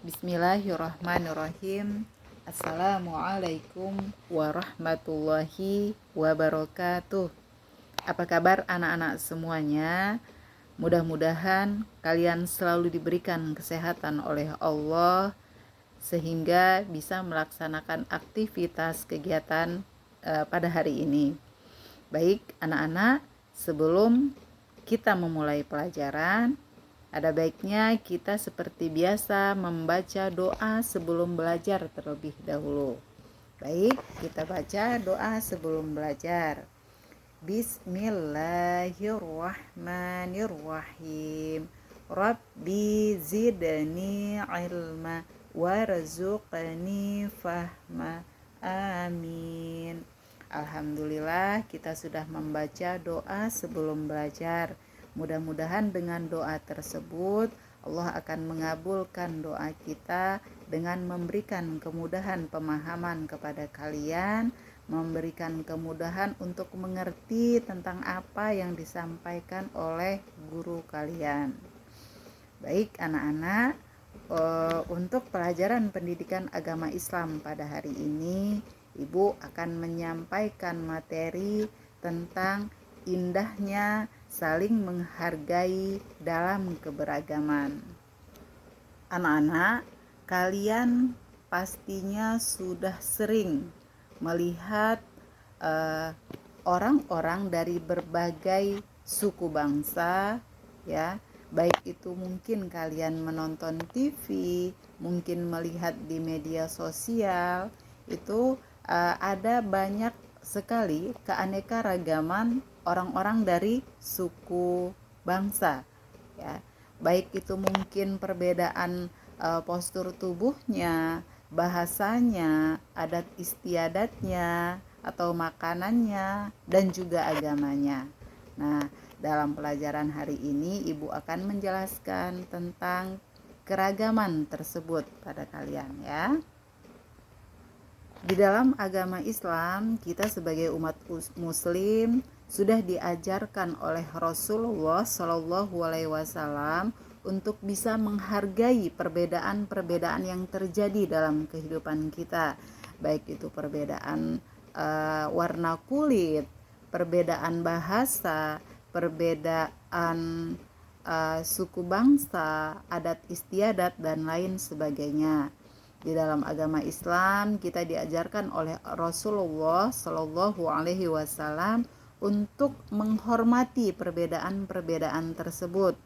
Bismillahirrahmanirrahim. Assalamualaikum warahmatullahi wabarakatuh. Apa kabar anak-anak semuanya? Mudah-mudahan kalian selalu diberikan kesehatan oleh Allah sehingga bisa melaksanakan aktivitas kegiatan pada hari ini. Baik anak-anak, sebelum kita memulai pelajaran, ada baiknya kita seperti biasa membaca doa sebelum belajar terlebih dahulu. Baik, kita baca doa sebelum belajar. Bismillahirrahmanirrahim. Rabbi zidni ilma warzuqni fahma. Amin. Alhamdulillah, kita sudah membaca doa sebelum belajar. Mudah-mudahan dengan doa tersebut Allah akan mengabulkan doa kita dengan memberikan kemudahan pemahaman kepada kalian, memberikan kemudahan untuk mengerti tentang apa yang disampaikan oleh guru kalian. Baik anak-anak, untuk pelajaran pendidikan agama Islam pada hari ini, Ibu akan menyampaikan materi tentang indahnya saling menghargai dalam keberagaman. Anak-anak, kalian pastinya sudah sering melihat orang-orang dari berbagai suku bangsa, ya. Baik itu mungkin kalian menonton TV, mungkin melihat di media sosial, itu ada banyak sekali keanekaragaman orang-orang dari suku bangsa, ya. Baik itu mungkin perbedaan postur tubuhnya, bahasanya, adat istiadatnya, atau makanannya, dan juga agamanya. Nah, dalam pelajaran hari ini Ibu akan menjelaskan tentang keragaman tersebut pada kalian, ya. Di dalam agama Islam, kita sebagai umat muslim sudah diajarkan oleh Rasulullah Shallallahu Alaihi Wasallam untuk bisa menghargai perbedaan-perbedaan yang terjadi dalam kehidupan kita, baik itu perbedaan warna kulit, perbedaan bahasa, perbedaan suku bangsa, adat istiadat, dan lain sebagainya. Di dalam agama Islam kita diajarkan oleh Rasulullah Shallallahu Alaihi Wasallam untuk menghormati perbedaan-perbedaan tersebut,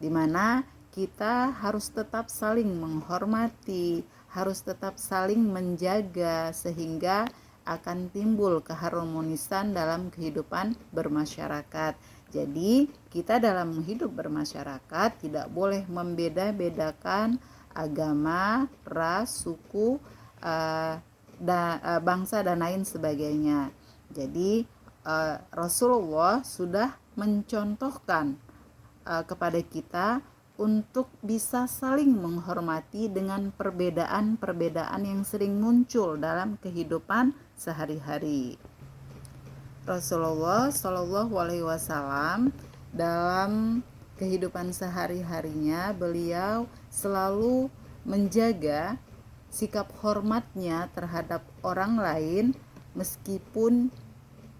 di mana kita harus tetap saling menghormati, harus tetap saling menjaga sehingga akan timbul keharmonisan dalam kehidupan bermasyarakat. Jadi kita dalam hidup bermasyarakat tidak boleh membeda-bedakan agama, ras, suku, bangsa, dan lain sebagainya. Jadi Rasulullah sudah mencontohkan kepada kita untuk bisa saling menghormati dengan perbedaan-perbedaan yang sering muncul dalam kehidupan sehari-hari. Rasulullah Shallallahu Alaihi Wasallam dalam kehidupan sehari-harinya beliau selalu menjaga sikap hormatnya terhadap orang lain meskipun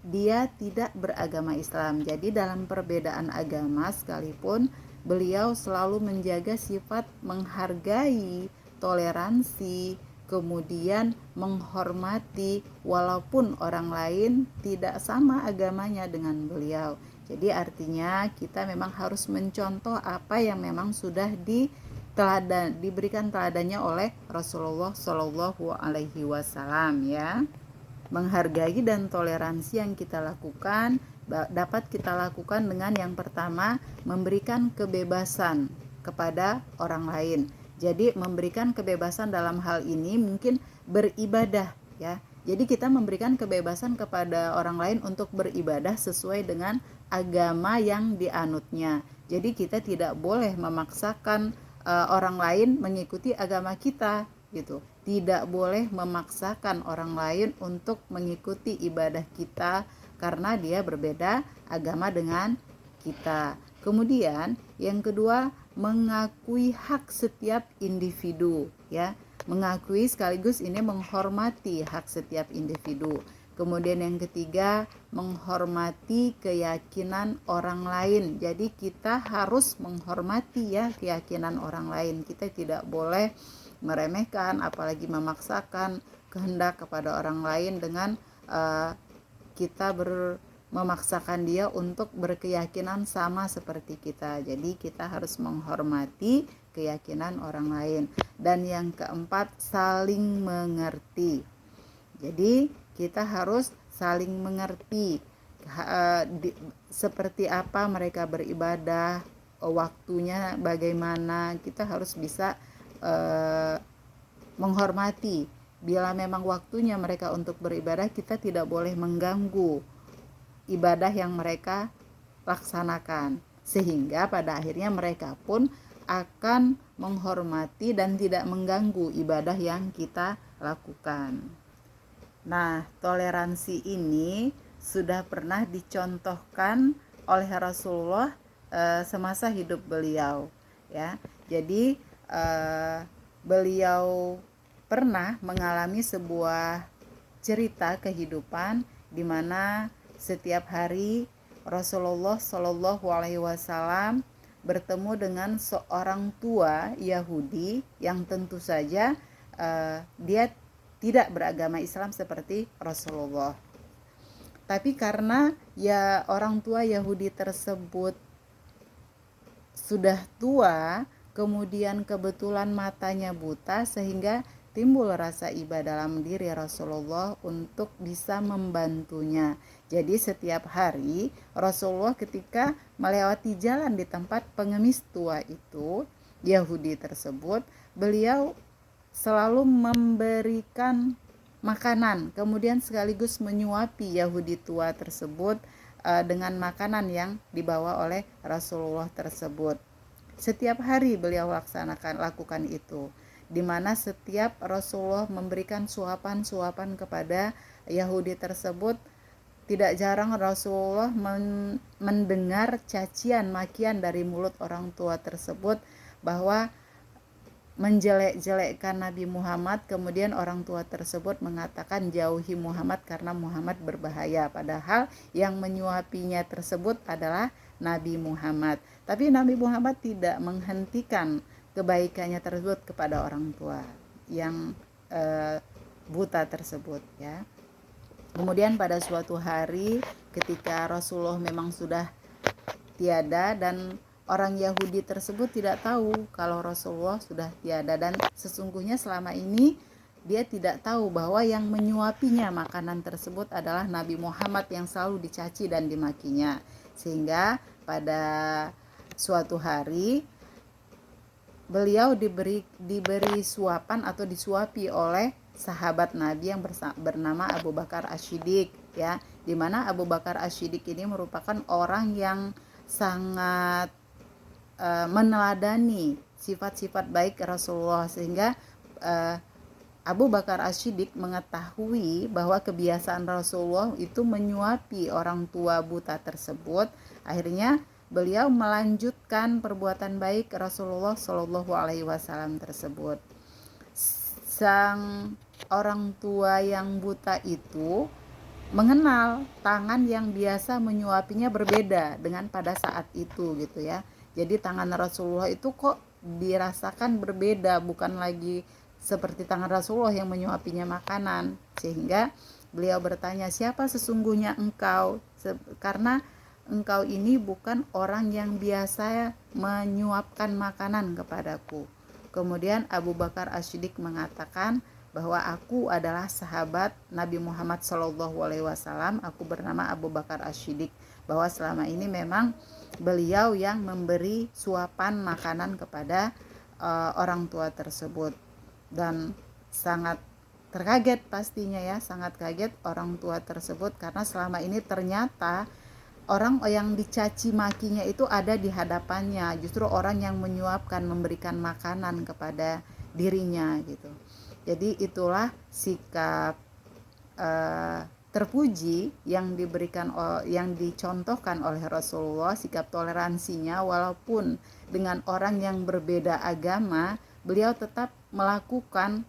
dia tidak beragama Islam. Jadi dalam perbedaan agama sekalipun beliau selalu menjaga sifat menghargai, toleransi, kemudian menghormati walaupun orang lain tidak sama agamanya dengan beliau. Jadi artinya kita memang harus mencontoh apa yang memang sudah diberikan teladannya oleh Rasulullah Shallallahu Alaihi Wasallam, ya. Menghargai dan toleransi yang kita lakukan dapat kita lakukan dengan yang pertama, memberikan kebebasan kepada orang lain. Jadi memberikan kebebasan dalam hal ini mungkin beribadah, ya. Jadi kita memberikan kebebasan kepada orang lain untuk beribadah sesuai dengan agama yang dianutnya. Jadi kita tidak boleh memaksakan orang lain mengikuti agama kita, gitu. Tidak boleh memaksakan orang lain untuk mengikuti ibadah kita karena dia berbeda agama dengan kita. Kemudian yang kedua, mengakui hak setiap individu, ya. Mengakui sekaligus ini menghormati hak setiap individu. Kemudian yang ketiga, menghormati keyakinan orang lain. Jadi kita harus menghormati ya keyakinan orang lain. Kita tidak boleh meremehkan apalagi memaksakan kehendak kepada orang lain dengan kita memaksakan dia untuk berkeyakinan sama seperti kita. Jadi kita harus menghormati keyakinan orang lain. Dan yang keempat, saling mengerti. Jadi kita harus saling mengerti seperti apa mereka beribadah, waktunya bagaimana. Kita harus bisa menghormati. Bila memang waktunya mereka untuk beribadah, kita tidak boleh mengganggu ibadah yang mereka laksanakan, sehingga pada akhirnya mereka pun akan menghormati dan tidak mengganggu ibadah yang kita lakukan. Nah, toleransi ini sudah pernah dicontohkan oleh Rasulullah semasa hidup beliau, ya. Jadi beliau pernah mengalami sebuah cerita kehidupan di mana setiap hari Rasulullah Shallallahu Alaihi Wasallam bertemu dengan seorang tua Yahudi yang tentu saja dia tidak beragama Islam seperti Rasulullah. Tapi karena ya orang tua Yahudi tersebut sudah tua, kemudian kebetulan matanya buta, sehingga timbul rasa iba dalam diri Rasulullah untuk bisa membantunya. Jadi setiap hari Rasulullah ketika melewati jalan di tempat pengemis tua itu, Yahudi tersebut, beliau selalu memberikan makanan, kemudian sekaligus menyuapi Yahudi tua tersebut dengan makanan yang dibawa oleh Rasulullah tersebut. Setiap hari beliau lakukan itu, di mana setiap Rasulullah memberikan suapan-suapan kepada Yahudi tersebut. Tidak jarang Rasulullah mendengar cacian makian dari mulut orang tua tersebut bahwa menjelek-jelekkan Nabi Muhammad. Kemudian orang tua tersebut mengatakan jauhi Muhammad karena Muhammad berbahaya, padahal yang menyuapinya tersebut adalah Nabi Muhammad. Tapi Nabi Muhammad tidak menghentikan kebaikannya tersebut kepada orang tua yang buta tersebut, ya. Kemudian pada suatu hari ketika Rasulullah memang sudah tiada dan orang Yahudi tersebut tidak tahu kalau Rasulullah sudah tiada, dan sesungguhnya selama ini dia tidak tahu bahwa yang menyuapinya makanan tersebut adalah Nabi Muhammad yang selalu dicaci dan dimakinya. Sehingga pada suatu hari beliau diberi suapan atau disuapi oleh sahabat Nabi yang bernama Abu Bakar As-Siddiq, ya, dimana Abu Bakar As-Siddiq ini merupakan orang yang sangat meneladani sifat-sifat baik Rasulullah, sehingga Abu Bakar As-Siddiq mengetahui bahwa kebiasaan Rasulullah itu menyuapi orang tua buta tersebut. Akhirnya beliau melanjutkan perbuatan baik Rasulullah Shallallahu Alaihi Wasallam tersebut. Sang orang tua yang buta itu mengenal tangan yang biasa menyuapinya berbeda dengan pada saat itu, gitu ya. Jadi tangan Rasulullah itu kok dirasakan berbeda, bukan lagi seperti tangan Rasulullah yang menyuapinya makanan. Sehingga beliau bertanya, siapa sesungguhnya engkau? Karena engkau ini bukan orang yang biasa menyuapkan makanan kepadaku. Kemudian Abu Bakar As-Siddiq mengatakan bahwa aku adalah sahabat Nabi Muhammad SAW. Aku bernama Abu Bakar As-Siddiq. Bahwa selama ini memang beliau yang memberi suapan makanan kepada orang tua tersebut. Dan sangat terkaget pastinya, ya, sangat kaget orang tua tersebut karena selama ini ternyata orang yang dicaci makinya itu ada di hadapannya, justru orang yang menyuapkan, memberikan makanan kepada dirinya, gitu. Jadi itulah sikap terpuji yang dicontohkan oleh Rasulullah, sikap toleransinya walaupun dengan orang yang berbeda agama, beliau tetap melakukan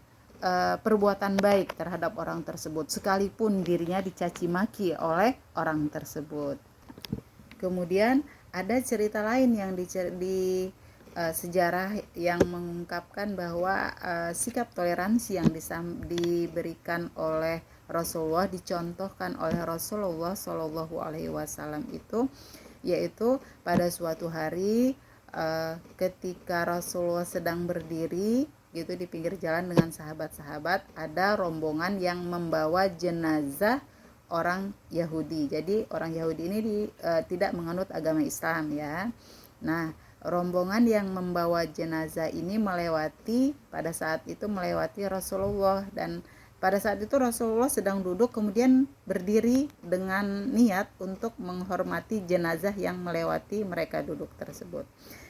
perbuatan baik terhadap orang tersebut sekalipun dirinya dicaci maki oleh orang tersebut. Kemudian ada cerita lain yang di sejarah yang mengungkapkan bahwa sikap toleransi yang diberikan oleh Rasulullah, dicontohkan oleh Rasulullah Shallallahu Alaihi Wasallam itu, yaitu pada suatu hari ketika Rasulullah sedang berdiri gitu di pinggir jalan dengan sahabat-sahabat, ada rombongan yang membawa jenazah orang Yahudi. Jadi orang Yahudi ini tidak menganut agama Islam ya. Nah, rombongan yang membawa jenazah ini pada saat itu melewati Rasulullah, dan pada saat itu Rasulullah sedang duduk kemudian berdiri dengan niat untuk menghormati jenazah yang melewati mereka duduk tersebut.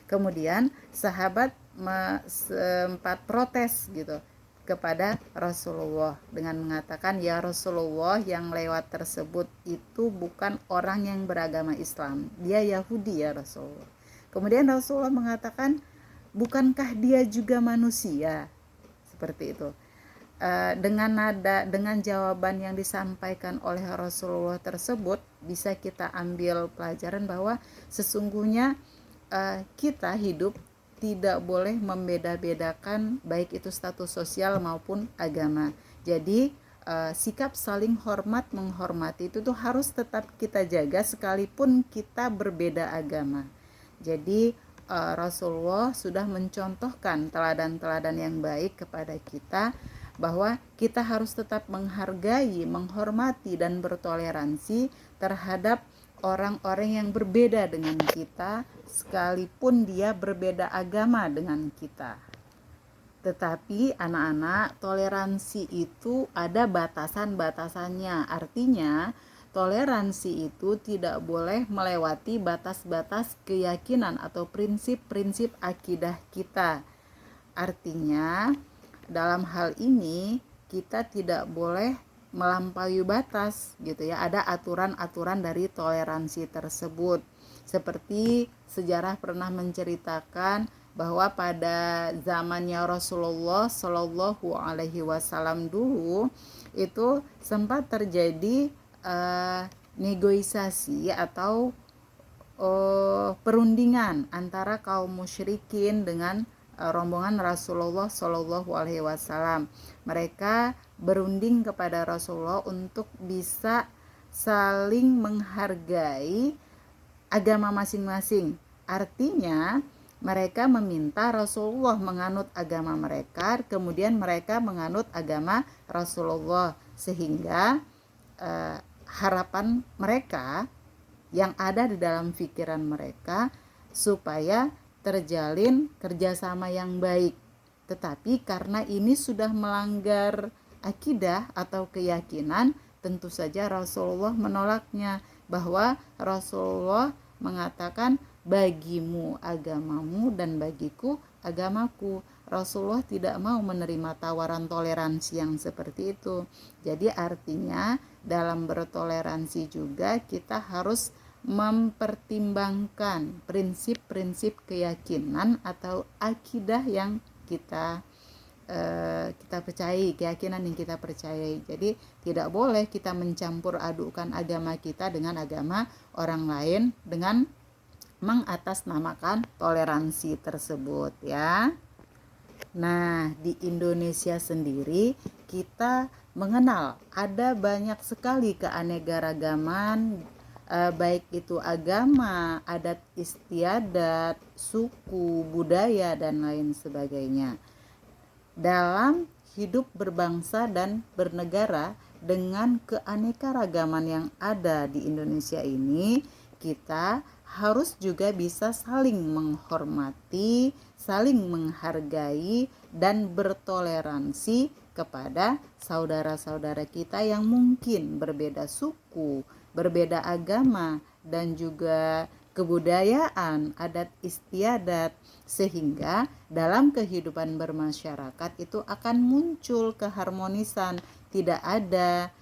Kemudian sahabat sempat protes gitu kepada Rasulullah dengan mengatakan, ya Rasulullah, yang lewat tersebut itu bukan orang yang beragama Islam, dia Yahudi ya Rasulullah. Kemudian Rasulullah mengatakan, bukankah dia juga manusia? Seperti itu. Dengan jawaban yang disampaikan oleh Rasulullah tersebut, bisa kita ambil pelajaran bahwa sesungguhnya kita hidup tidak boleh membeda-bedakan baik itu status sosial maupun agama. Jadi sikap saling hormat menghormati itu tuh harus tetap kita jaga sekalipun kita berbeda agama. Jadi Rasulullah sudah mencontohkan teladan-teladan yang baik kepada kita, bahwa kita harus tetap menghargai, menghormati dan bertoleransi terhadap orang-orang yang berbeda dengan kita, sekalipun dia berbeda agama dengan kita. Tetapi anak-anak, toleransi itu ada batasan-batasannya. Artinya toleransi itu tidak boleh melewati batas-batas keyakinan atau prinsip-prinsip akidah kita. Artinya dalam hal ini kita tidak boleh melampaui batas gitu ya. Ada aturan-aturan dari toleransi tersebut. Seperti sejarah pernah menceritakan bahwa pada zamannya Rasulullah Shallallahu Alaihi Wasallam dulu itu sempat terjadi negosiasi atau perundingan antara kaum musyrikin dengan rombongan Rasulullah Shallallahu Alaihi Wasallam. Mereka berunding kepada Rasulullah untuk bisa saling menghargai agama masing-masing. Artinya mereka meminta Rasulullah menganut agama mereka, kemudian mereka menganut agama Rasulullah, sehingga harapan mereka yang ada di dalam pikiran mereka supaya terjalin kerjasama yang baik. Tetapi karena ini sudah melanggar akidah atau keyakinan, tentu saja Rasulullah menolaknya, bahwa Rasulullah mengatakan, bagimu agamamu dan bagiku agamaku. Rasulullah tidak mau menerima tawaran toleransi yang seperti itu. Jadi artinya dalam bertoleransi juga kita harus mempertimbangkan prinsip-prinsip keyakinan atau akidah yang kita percayai, keyakinan yang kita percayai. Jadi tidak boleh kita mencampur adukan agama kita dengan agama orang lain dengan mengatasnamakan toleransi tersebut ya. Nah, di Indonesia sendiri kita mengenal ada banyak sekali keanekaragaman, baik itu agama, adat istiadat, suku, budaya dan lain sebagainya. Dalam hidup berbangsa dan bernegara dengan keanekaragaman yang ada di Indonesia ini, kita harus juga bisa saling menghormati, saling menghargai dan bertoleransi kepada saudara-saudara kita yang mungkin berbeda suku, berbeda agama dan juga kebudayaan, adat istiadat, sehingga dalam kehidupan bermasyarakat itu akan muncul keharmonisan, tidak ada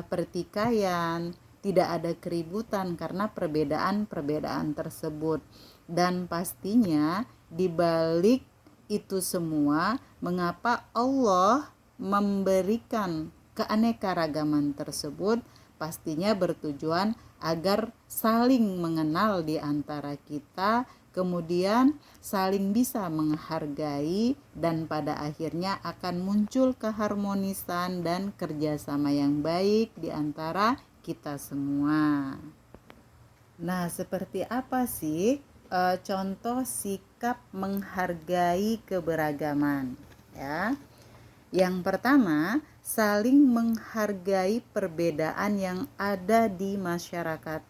pertikaian, tidak ada keributan karena perbedaan-perbedaan tersebut. Dan pastinya di balik itu semua, mengapa Allah memberikan keanekaragaman tersebut? Pastinya bertujuan agar saling mengenal di antara kita, kemudian saling bisa menghargai, dan pada akhirnya akan muncul keharmonisan dan kerjasama yang baik di antara kita semua. Nah, seperti apa sih contoh sikap menghargai keberagaman? Ya, yang pertama, saling menghargai perbedaan yang ada di masyarakat,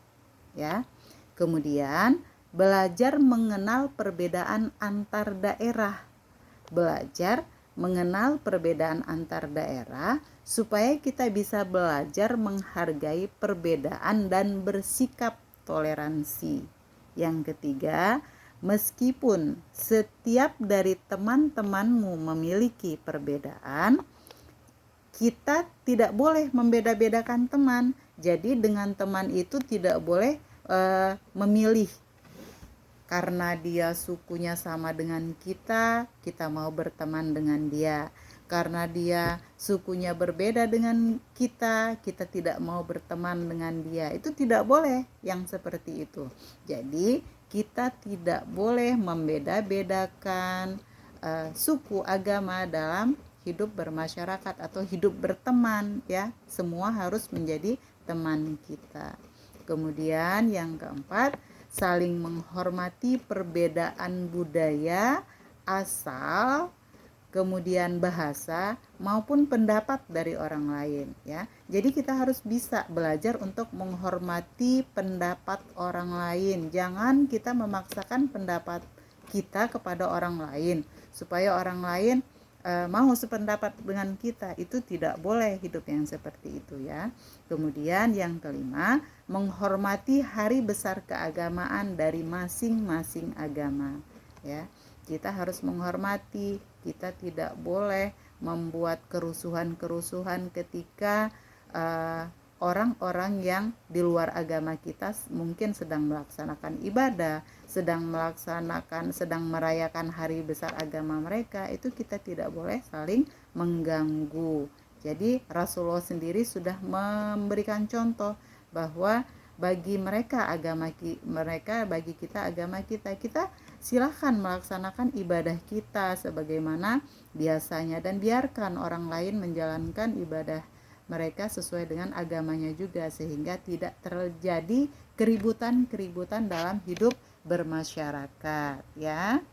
ya. Kemudian, belajar mengenal perbedaan antar daerah. Belajar mengenal perbedaan antar daerah supaya kita bisa belajar menghargai perbedaan dan bersikap toleransi. Yang ketiga, meskipun setiap dari teman-temanmu memiliki perbedaan, kita tidak boleh membeda-bedakan teman. Jadi dengan teman itu tidak boleh memilih karena dia sukunya sama dengan kita mau berteman dengan dia. Karena dia sukunya berbeda dengan kita tidak mau berteman dengan dia. Itu tidak boleh yang seperti itu. Jadi kita tidak boleh membeda-bedakan suku, agama dalam hidup bermasyarakat atau hidup berteman, ya. Semua harus menjadi teman kita. Kemudian yang keempat, saling menghormati perbedaan budaya, asal, kemudian bahasa maupun pendapat dari orang lain, ya. Jadi kita harus bisa belajar untuk menghormati pendapat orang lain. Jangan kita memaksakan pendapat kita kepada orang lain supaya orang lain mau sependapat dengan kita. Itu tidak boleh hidup yang seperti itu, ya. Kemudian yang kelima, menghormati hari besar keagamaan dari masing-masing agama, ya. Kita harus menghormati, kita tidak boleh membuat kerusuhan-kerusuhan ketika orang-orang yang di luar agama kita mungkin sedang melaksanakan ibadah, sedang merayakan hari besar agama mereka. Itu kita tidak boleh saling mengganggu. Jadi Rasulullah sendiri sudah memberikan contoh bahwa bagi mereka agama mereka, bagi kita agama kita, kita silahkan melaksanakan ibadah kita sebagaimana biasanya, dan biarkan orang lain menjalankan ibadah mereka sesuai dengan agamanya juga, sehingga tidak terjadi keributan-keributan dalam hidup bermasyarakat, ya.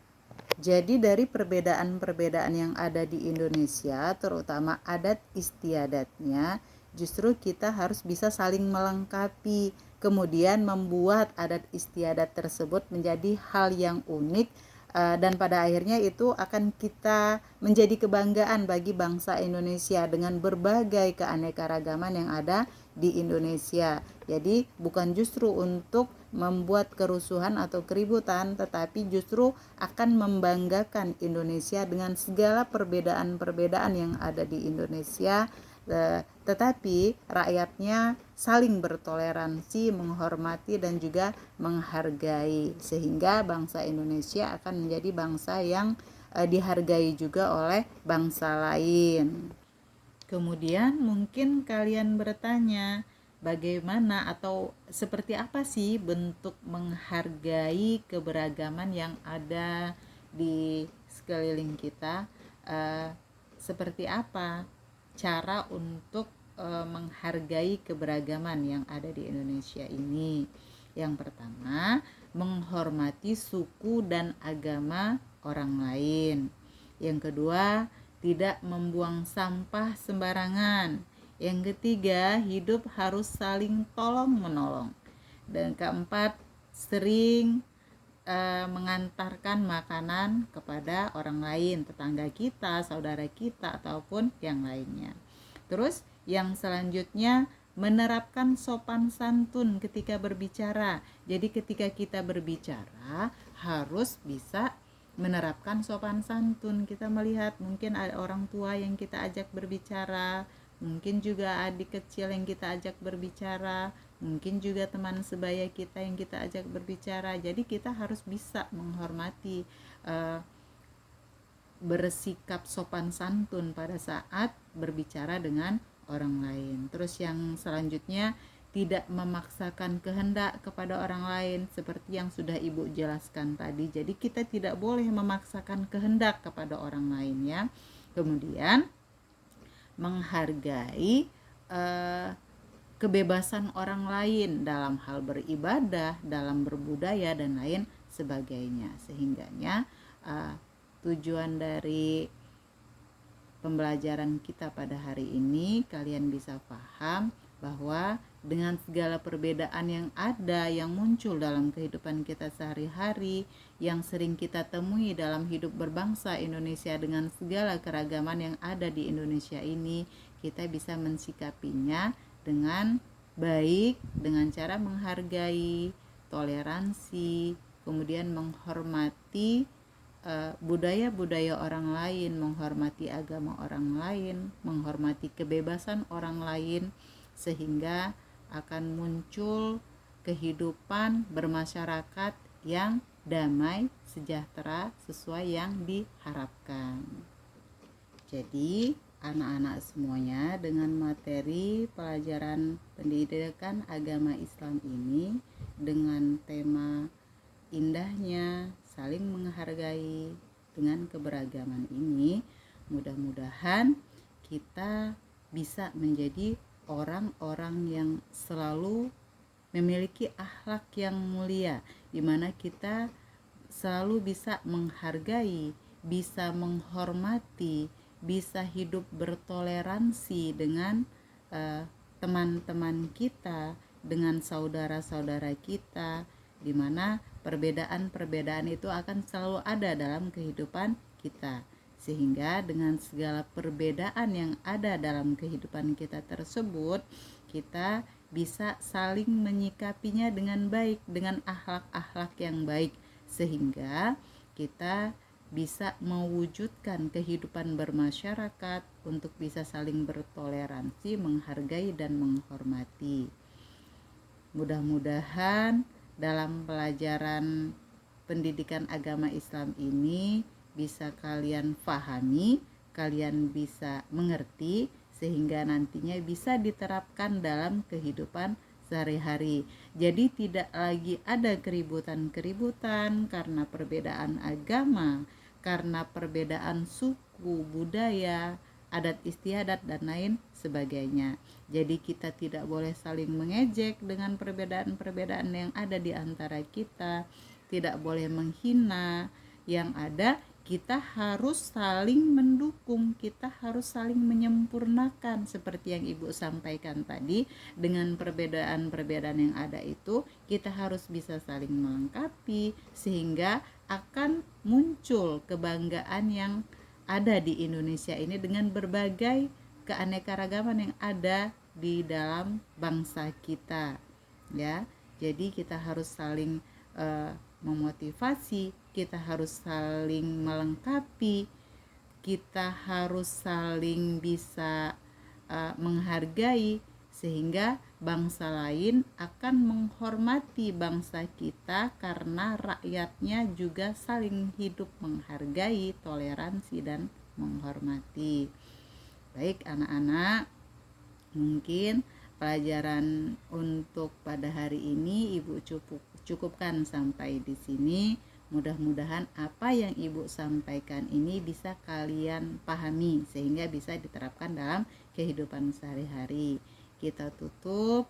Jadi dari perbedaan-perbedaan yang ada di Indonesia, terutama adat istiadatnya, justru kita harus bisa saling melengkapi, kemudian membuat adat istiadat tersebut menjadi hal yang unik, dan pada akhirnya itu akan kita menjadi kebanggaan bagi bangsa Indonesia dengan berbagai keanekaragaman yang ada di Indonesia. Jadi bukan justru untuk membuat kerusuhan atau keributan, tetapi justru akan membanggakan Indonesia dengan segala perbedaan-perbedaan yang ada di Indonesia, tetapi rakyatnya saling bertoleransi, menghormati dan juga menghargai, sehingga bangsa Indonesia akan menjadi bangsa yang dihargai juga oleh bangsa lain. Kemudian mungkin kalian bertanya, bagaimana atau seperti apa sih bentuk menghargai keberagaman yang ada di sekeliling kita? Seperti apa cara untuk menghargai keberagaman yang ada di Indonesia ini? Yang pertama, menghormati suku dan agama orang lain. Yang kedua, tidak membuang sampah sembarangan. Yang ketiga, hidup harus saling tolong-menolong. Dan keempat, sering mengantarkan makanan kepada orang lain, tetangga kita, saudara kita, ataupun yang lainnya. Terus yang selanjutnya, menerapkan sopan santun ketika berbicara. Jadi ketika kita berbicara harus bisa menerapkan sopan santun. Kita melihat mungkin ada orang tua yang kita ajak berbicara, mungkin juga adik kecil yang kita ajak berbicara, mungkin juga teman sebaya kita yang kita ajak berbicara. Jadi kita harus bisa menghormati, bersikap sopan santun pada saat berbicara dengan orang lain. Terus yang selanjutnya, tidak memaksakan kehendak kepada orang lain seperti yang sudah Ibu jelaskan tadi. Jadi kita tidak boleh memaksakan kehendak kepada orang lain ya. Kemudian menghargai kebebasan orang lain dalam hal beribadah, dalam berbudaya dan lain sebagainya. Sehingganya tujuan dari pembelajaran kita pada hari ini kalian bisa paham bahwa dengan segala perbedaan yang ada, yang muncul dalam kehidupan kita sehari-hari, yang sering kita temui dalam hidup berbangsa Indonesia dengan segala keragaman yang ada di Indonesia ini, kita bisa mensikapinya dengan baik, dengan cara menghargai, toleransi, kemudian menghormati budaya-budaya orang lain, menghormati agama orang lain, menghormati kebebasan orang lain, sehingga akan muncul kehidupan bermasyarakat yang damai, sejahtera, sesuai yang diharapkan. Jadi anak-anak semuanya, dengan materi pelajaran pendidikan agama Islam ini, dengan tema indahnya saling menghargai dengan keberagaman ini, mudah-mudahan kita bisa menjadi orang-orang yang selalu memiliki akhlak yang mulia, di mana kita selalu bisa menghargai, bisa menghormati, bisa hidup bertoleransi dengan teman-teman kita, dengan saudara-saudara kita, di mana perbedaan-perbedaan itu akan selalu ada dalam kehidupan kita. Sehingga dengan segala perbedaan yang ada dalam kehidupan kita tersebut, kita bisa saling menyikapinya dengan baik, dengan akhlak-akhlak yang baik, sehingga kita bisa mewujudkan kehidupan bermasyarakat untuk bisa saling bertoleransi, menghargai dan menghormati. Mudah-mudahan dalam pelajaran pendidikan agama Islam ini bisa kalian pahami, kalian bisa mengerti, sehingga nantinya bisa diterapkan dalam kehidupan sehari-hari. Jadi tidak lagi ada keributan-keributan karena perbedaan agama, karena perbedaan suku, budaya, adat istiadat dan lain sebagainya. Jadi kita tidak boleh saling mengejek dengan perbedaan-perbedaan yang ada di antara kita, tidak boleh menghina. Yang ada, kita harus saling mendukung, kita harus saling menyempurnakan seperti yang Ibu sampaikan tadi. Dengan perbedaan-perbedaan yang ada itu, kita harus bisa saling melengkapi sehingga akan muncul kebanggaan yang ada di Indonesia ini dengan berbagai keanekaragaman yang ada di dalam bangsa kita ya. Jadi kita harus saling memotivasi, kita harus saling melengkapi, kita harus saling bisa menghargai, sehingga bangsa lain akan menghormati bangsa kita karena rakyatnya juga saling hidup menghargai, toleransi dan menghormati. Baik anak-anak, mungkin pelajaran untuk pada hari ini Ibu cukupkan sampai di sini. Mudah-mudahan apa yang Ibu sampaikan ini bisa kalian pahami sehingga bisa diterapkan dalam kehidupan sehari-hari. Kita tutup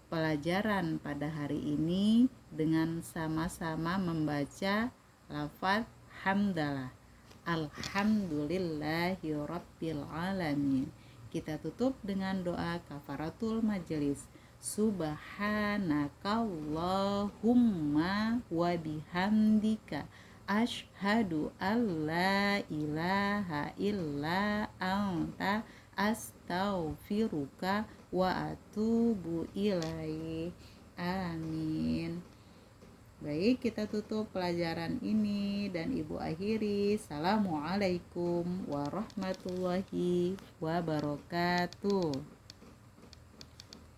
pelajaran pada hari ini dengan sama-sama membaca lafaz hamdalah. Alhamdulillahirabbil alamin. Kita tutup dengan doa kafaratul majelis. Subhanakallahumma wa bihamdika asyhadu alla ilaha illa anta astaghfiruka wa atubu ilaih. Amin. Baik. Baik, kita tutup pelajaran ini dan Ibu akhiri. Assalamualaikum warahmatullahi wabarakatuh.